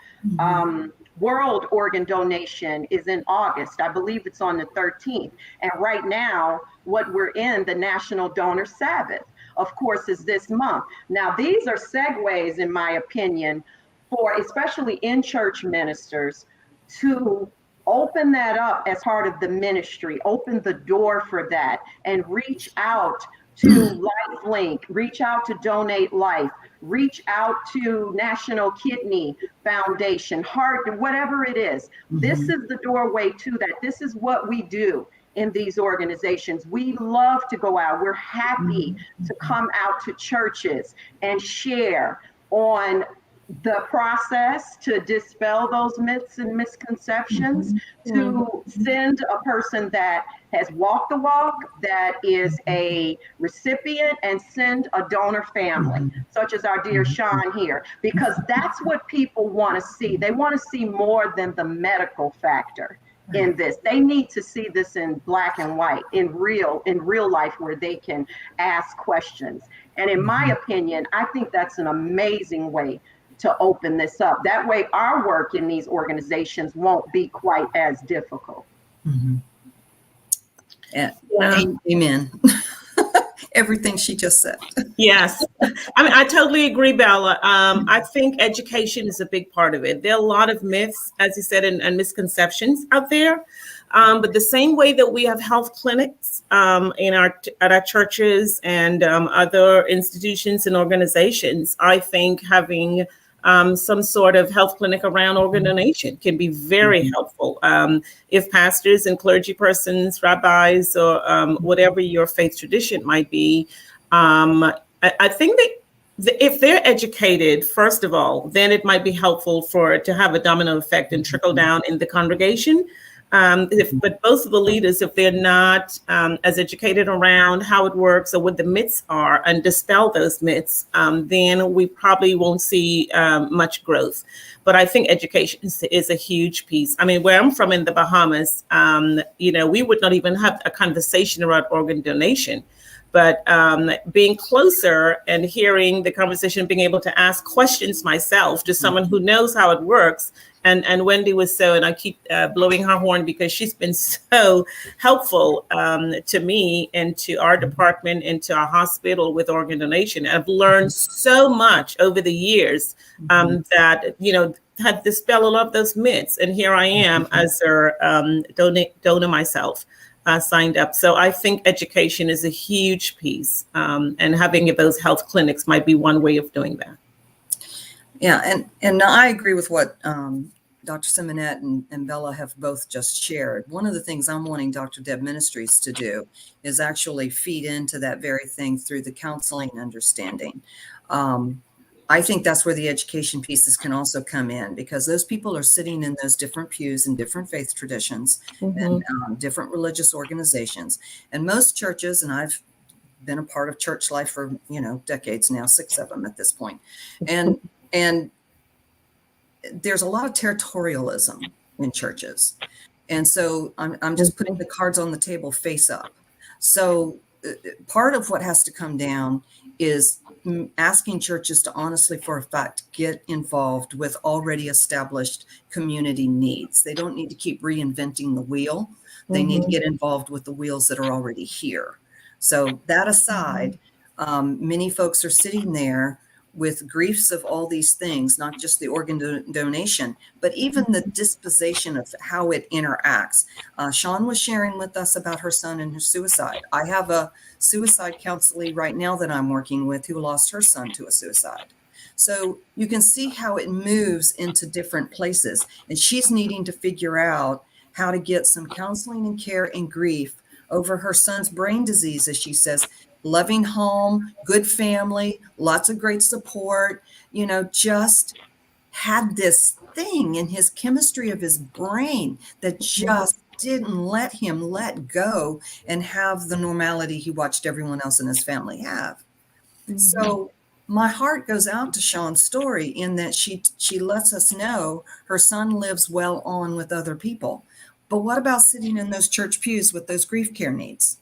World Organ Donation is in August. I believe it's on the 13th. And right now, what we're in, the National Donor Sabbath, of course, is this month. Now, these are segues, in my opinion, for especially in church ministers to open that up as part of the ministry, open the door for that, and reach out to LifeLink, reach out to Donate Life, reach out to National Kidney Foundation, Heart, whatever it is. This is the doorway to that. This is what we do in these organizations. We love to go out. We're happy to come out to churches and share on the process to dispel those myths and misconceptions, to send a person that has walked the walk, that is a recipient, and send a donor family, such as our dear Sean here, because that's what people want to see. They want to see more than the medical factor in this. They need to see this in black and white, in real life, where they can ask questions. And in my opinion, I think that's an amazing way to open this up. That way our work in these organizations won't be quite as difficult. Yeah. Amen. Everything she just said. Yes. I mean, I totally agree, Bella. I think education is a big part of it. There are a lot of myths, as you said, and misconceptions out there. But the same way that we have health clinics at our churches and other institutions and organizations, I think having some sort of health clinic around organ donation can be very helpful. If pastors and clergy persons, rabbis, or whatever your faith tradition might be, I think that if they're educated, first of all, then it might be helpful for it to have a domino effect and trickle down in the congregation. But both of the leaders, if they're not as educated around how it works or what the myths are and dispel those myths, then we probably won't see much growth. But I think education is a huge piece. I mean, where I'm from in the Bahamas, we would not even have a conversation around organ donation. But being closer and hearing the conversation, being able to ask questions myself to someone who knows how it works. And Wendy was so, and I keep blowing her horn because she's been so helpful to me and to our department and to our hospital with organ donation. I've learned so much over the years that, had dispelled a lot of those myths. And here I am as their donor myself. Signed up. So I think education is a huge piece, and having those health clinics might be one way of doing that. Yeah, and I agree with what Dr. Simonette and Bella have both just shared. One of the things I'm wanting Dr. Deb Ministries to do is actually feed into that very thing through the counseling understanding. I think that's where the education pieces can also come in, because those people are sitting in those different pews in different faith traditions and different religious organizations. And most churches, and I've been a part of church life for, decades now, 6 of them at this point. And there's a lot of territorialism in churches. And so I'm just putting the cards on the table face up. So part of what has to come down is asking churches to honestly, for a fact, get involved with already established community needs. They don't need to keep reinventing the wheel. They need to get involved with the wheels that are already here. So that aside, many folks are sitting there with griefs of all these things, not just the organ donation, but even the disposition of how it interacts. Sean was sharing with us about her son and her suicide. I have a suicide counselee right now that I'm working with who lost her son to a suicide. So you can see how it moves into different places. And she's needing to figure out how to get some counseling and care and grief over her son's brain disease, as she says. Loving home, good family, lots of great support, just had this thing in his chemistry of his brain that just didn't let him let go and have the normality he watched everyone else in his family have. So my heart goes out to Sean's story in that she lets us know her son lives well on with other people. But what about sitting in those church pews with those grief care needs?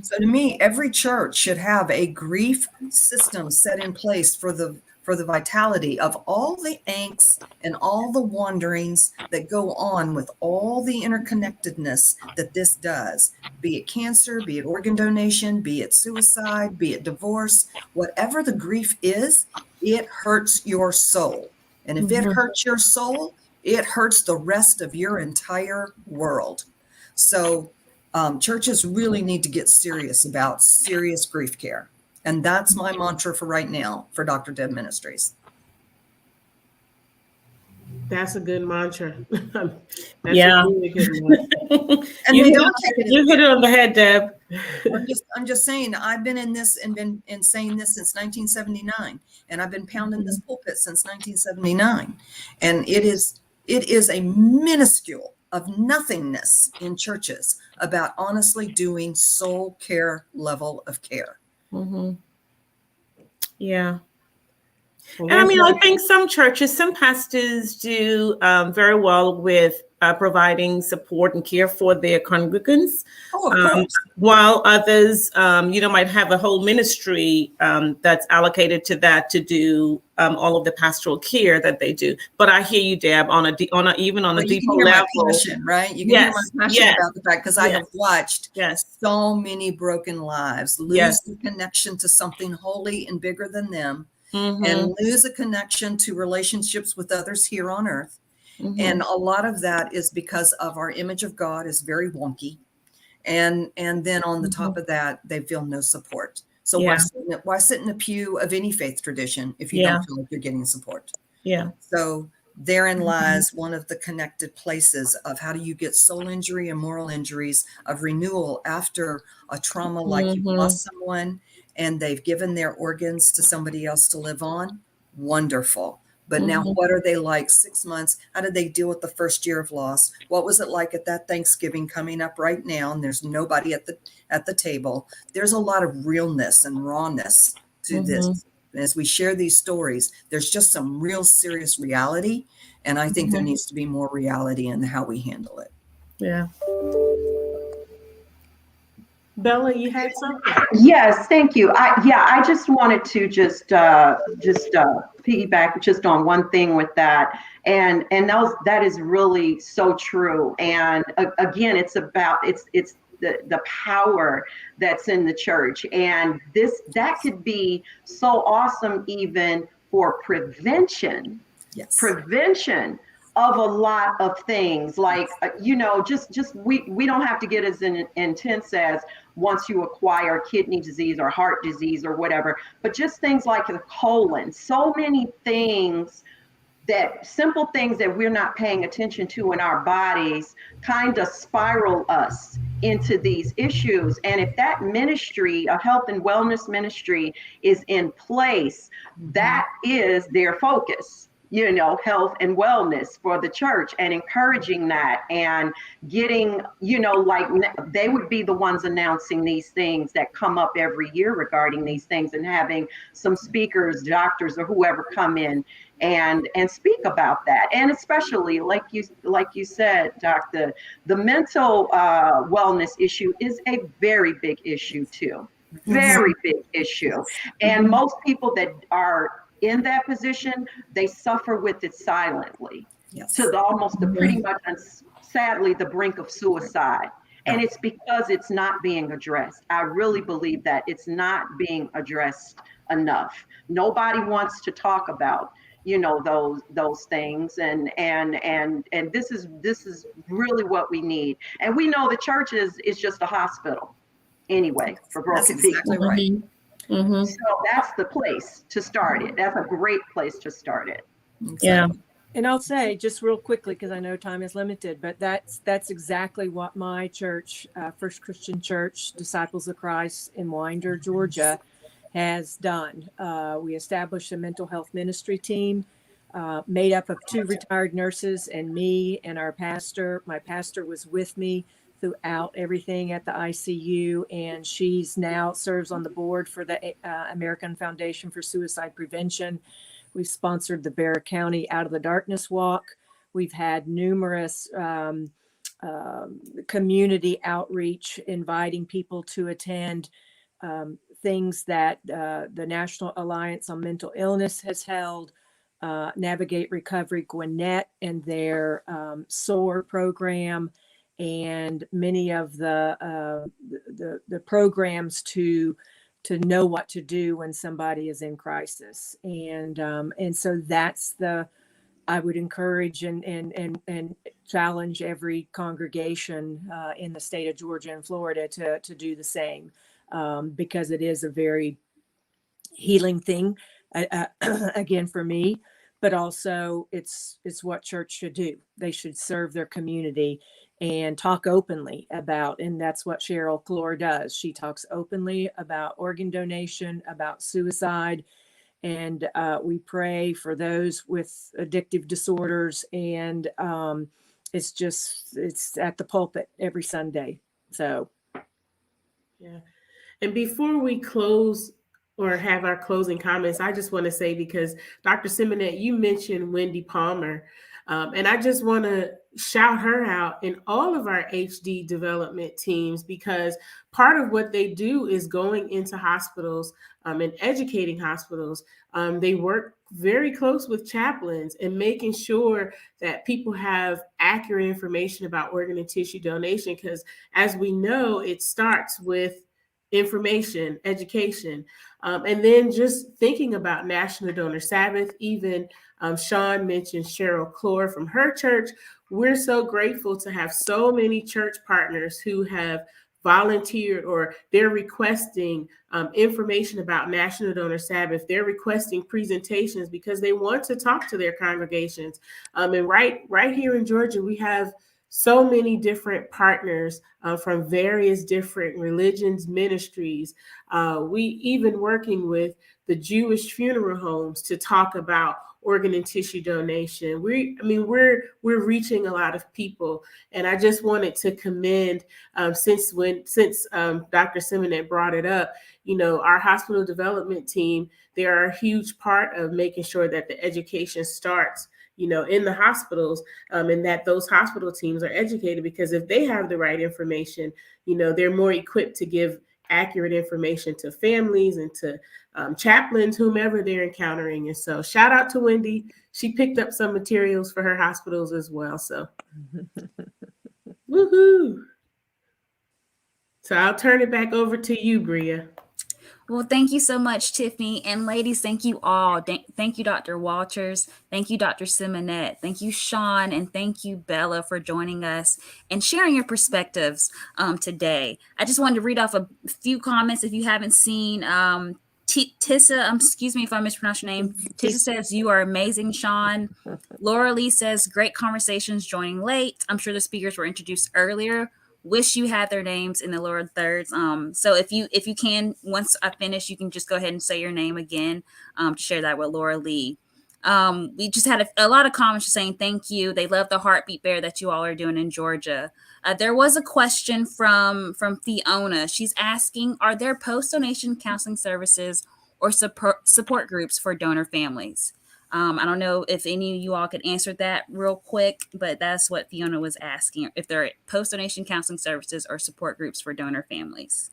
So to me, every church should have a grief system set in place for the vitality of all the angst and all the wanderings that go on with all the interconnectedness that this does, be it cancer, be it organ donation, be it suicide, be it divorce, whatever the grief is, it hurts your soul. And if it hurts your soul, it hurts the rest of your entire world. So churches really need to get serious about serious grief care. And that's my mantra for right now for Dr. Deb Ministries. That's a good mantra. That's Yeah. a really good one. And You they hit, don't take it. you hit it on the head, Deb. I'm just saying, I've been in this and been saying this since 1979, and I've been pounding this pulpit since 1979, and it is a minuscule of nothingness in churches about honestly doing soul care level of care. Mm-hmm. Yeah. Well, And I that's mean, I like, think some churches, some pastors do very well with providing support and care for their congregants, Oh, of course. while others, might have a whole ministry that's allocated to that to do all of the pastoral care that they do. But I hear you, Deb, even on a Well, you deeper can hear my level. passion, right? You can hear my Yes, passion yes, about the fact, because I have watched yes, so many broken lives lose yes. the connection to something holy and bigger than them, Mm-hmm, and lose a connection to relationships with others here on earth. mm-hmm, And a lot of that is because of our image of God is very wonky. And then on the top of that, they feel no support. So yeah, why sit in a pew of any faith tradition if you yeah, don't feel like you're getting support? yeah. So therein lies one of the connected places of how do you get soul injury and moral injuries of renewal after a trauma, like you've Mm-hmm, lost someone and they've given their organs to somebody else to live on. Wonderful. But now mm-hmm. what are they like 6 months? How did they deal with the first year of loss? What was it like at that Thanksgiving coming up right now? And there's nobody at the table. There's a lot of realness and rawness to this. And as we share these stories, there's just some real serious reality. And I think there needs to be more reality in how we handle it. Yeah. Bella, you had something. Yes, thank you. I just wanted to just piggyback just on one thing with that, and that is really so true. And again, it's the power that's in the church, and that could be so awesome even for prevention. Yes. Prevention of a lot of things, like just we don't have to get as intense as once you acquire kidney disease or heart disease or whatever, but just things like the colon. So many things, that simple things that we're not paying attention to in our bodies kind of spiral us into these issues. And if that ministry, a health and wellness ministry, is in place, that is their focus, health and wellness for the church, and encouraging that, and getting, like they would be the ones announcing these things that come up every year regarding these things, and having some speakers, doctors, or whoever come in and speak about that. And especially like you said, Doctor, the mental wellness issue is a very big issue too. Very big issue. And most people that are in that position, they suffer with it silently, to almost the pretty much, sadly, the brink of suicide. And it's because it's not being addressed. I really believe that it's not being addressed enough. Nobody wants to talk about those things, and this is really what we need. And we know the church is just a hospital anyway for broken That's exactly people. right. Mm-hmm. So that's the place to start it. That's a great place to start it. Exactly. Yeah. And I'll say just real quickly, because I know time is limited, but that's exactly what my church, First Christian Church, Disciples of Christ in Winder, Georgia, has done. We established a mental health ministry team made up of 2 retired nurses and me and our pastor. My pastor was with me throughout everything at the ICU, and she's now serves on the board for the American Foundation for Suicide Prevention. We've sponsored the Bexar County Out of the Darkness Walk. We've had numerous community outreach, inviting people to attend things that the National Alliance on Mental Illness has held, Navigate Recovery Gwinnett and their SOAR program, and many of the programs to know what to do when somebody is in crisis. And so that's I would encourage and challenge every congregation in the state of Georgia and Florida to do the same, because it is a very healing thing, again, for me. but also it's what church should do. They should serve their community and talk openly about, and that's what Cheryl Clore does. She talks openly about organ donation, about suicide, and we pray for those with addictive disorders. And it's at the pulpit every Sunday. So Yeah. And before we close or have our closing comments, I just want to say, because Dr. Simonette, you mentioned Wendy Palmer, and I just want to shout her out in all of our HD development teams, because part of what they do is going into hospitals and educating hospitals. They work very close with chaplains and making sure that people have accurate information about organ and tissue donation, because as we know, it starts with information, education, and then just thinking about National Donor Sabbath. Even Sean mentioned Cheryl Clore from her church. We're so grateful to have so many church partners who have volunteered, or they're requesting information about National Donor Sabbath. They're requesting presentations because they want to talk to their congregations. And right here in Georgia, we have so many different partners from various different religions, ministries. We even working with the Jewish funeral homes to talk about organ and tissue donation. We're reaching a lot of people, and I just wanted to commend since Dr. Simonette brought it up. Our hospital development team, they are a huge part of making sure that the education starts in the hospitals, and that those hospital teams are educated, because if they have the right information, they're more equipped to give accurate information to families and to chaplains, whomever they're encountering. And so shout out to Wendy. She picked up some materials for her hospitals as well. So woohoo. So I'll turn it back over to you, Bria. Well, thank you so much, Tiffany. And ladies, thank you all. Thank you, Dr. Walters. Thank you, Dr. Simonette. Thank you, Sean. And thank you, Bella, for joining us and sharing your perspectives today. I just wanted to read off a few comments. If you haven't seen, Tissa, excuse me if I mispronounce your name. Tissa says, "You are amazing, Sean." Laura Lee says, "Great conversations, joining late. I'm sure the speakers were introduced earlier. Wish you had their names in the lower thirds." So if you can, once I finish, you can just go ahead and say your name again to share that with Laura Lee. We just had a lot of comments saying thank you. They love the heartbeat bear that you all are doing in Georgia. There was a question from Fiona. She's asking, are there post-donation counseling services or support groups for donor families? I don't know if any of you all could answer that real quick, but that's what Fiona was asking, if there are post-donation counseling services or support groups for donor families.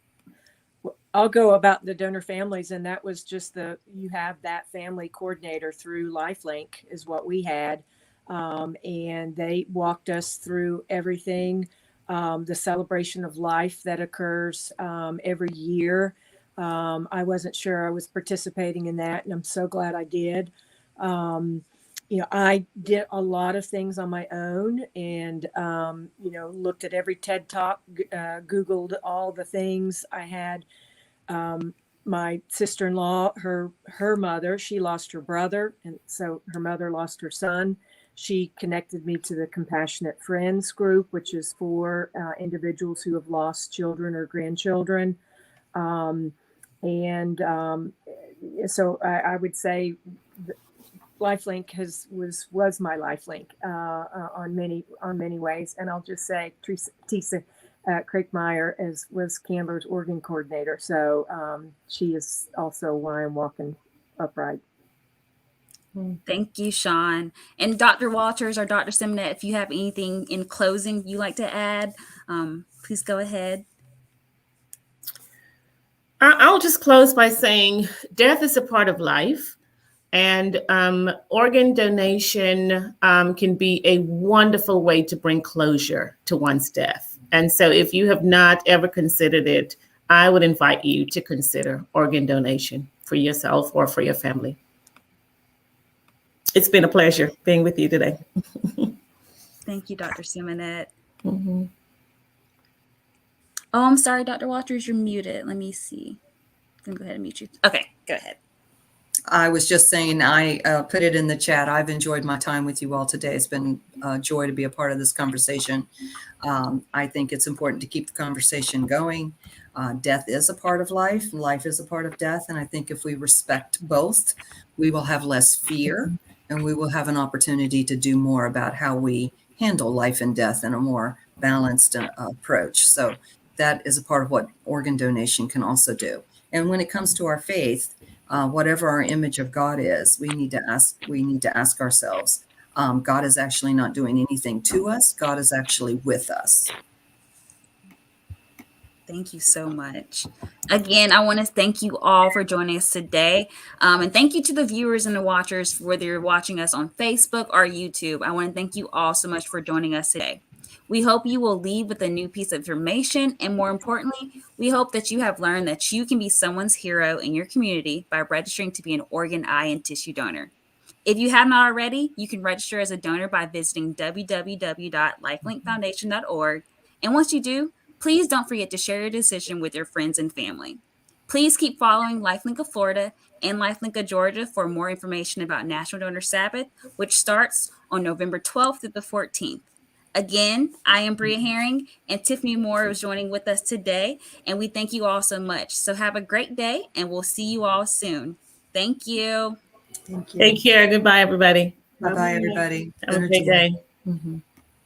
I'll go about the donor families, and that was just you have that family coordinator through LifeLink is what we had, and they walked us through everything, the celebration of life that occurs every year. I wasn't sure I was participating in that, and I'm so glad I did. I did a lot of things on my own, and looked at every TED Talk, Googled all the things. I had my sister-in-law, her mother, she lost her brother, and so her mother lost her son. She connected me to the Compassionate Friends group, which is for individuals who have lost children or grandchildren. So I would say LifeLink was my LifeLink on many ways. And I'll just say Tisa Craigmeyer was Candler's organ coordinator. So she is also why I'm walking upright. Thank you, Sean. And Dr. Walters or Dr. Simonette, if you have anything in closing you like to add, please go ahead. I'll just close by saying death is a part of life, and organ donation can be a wonderful way to bring closure to one's death. And so if you have not ever considered it, I would invite you to consider organ donation for yourself or for your family. It's been a pleasure being with you today. Thank you, Dr. Simonette. Mm-hmm. Oh, I'm sorry, Dr. Walters, you're muted. Let me see. I'm going to go ahead and mute you. Okay, go ahead. I was just saying, I put it in the chat. I've enjoyed my time with you all today. It's been a joy to be a part of this conversation. I think it's important to keep the conversation going. Death is a part of life, and life is a part of death. And I think if we respect both, we will have less fear, and we will have an opportunity to do more about how we handle life and death in a more balanced approach. So that is a part of what organ donation can also do. And when it comes to our faith, whatever our image of God is, we need to ask ourselves, God is actually not doing anything to us. God is actually with us. Thank you so much. Again, I want to thank you all for joining us today. And thank you to the viewers and the watchers, whether you're watching us on Facebook or YouTube. I want to thank you all so much for joining us today. We hope you will leave with a new piece of information. And more importantly, we hope that you have learned that you can be someone's hero in your community by registering to be an organ, eye, and tissue donor. If you have not already, you can register as a donor by visiting www.lifelinkfoundation.org. And once you do, please don't forget to share your decision with your friends and family. Please keep following LifeLink of Florida and LifeLink of Georgia for more information about National Donor Sabbath, which starts on November 12th through the 14th. Again, I am Bria Herring, and Tiffany Moore is joining with us today, and we thank you all so much. So have a great day, and we'll see you all soon. Thank you. Thank you. Take care. Goodbye, everybody. Bye-bye, everybody. Have a great day. Mm-hmm.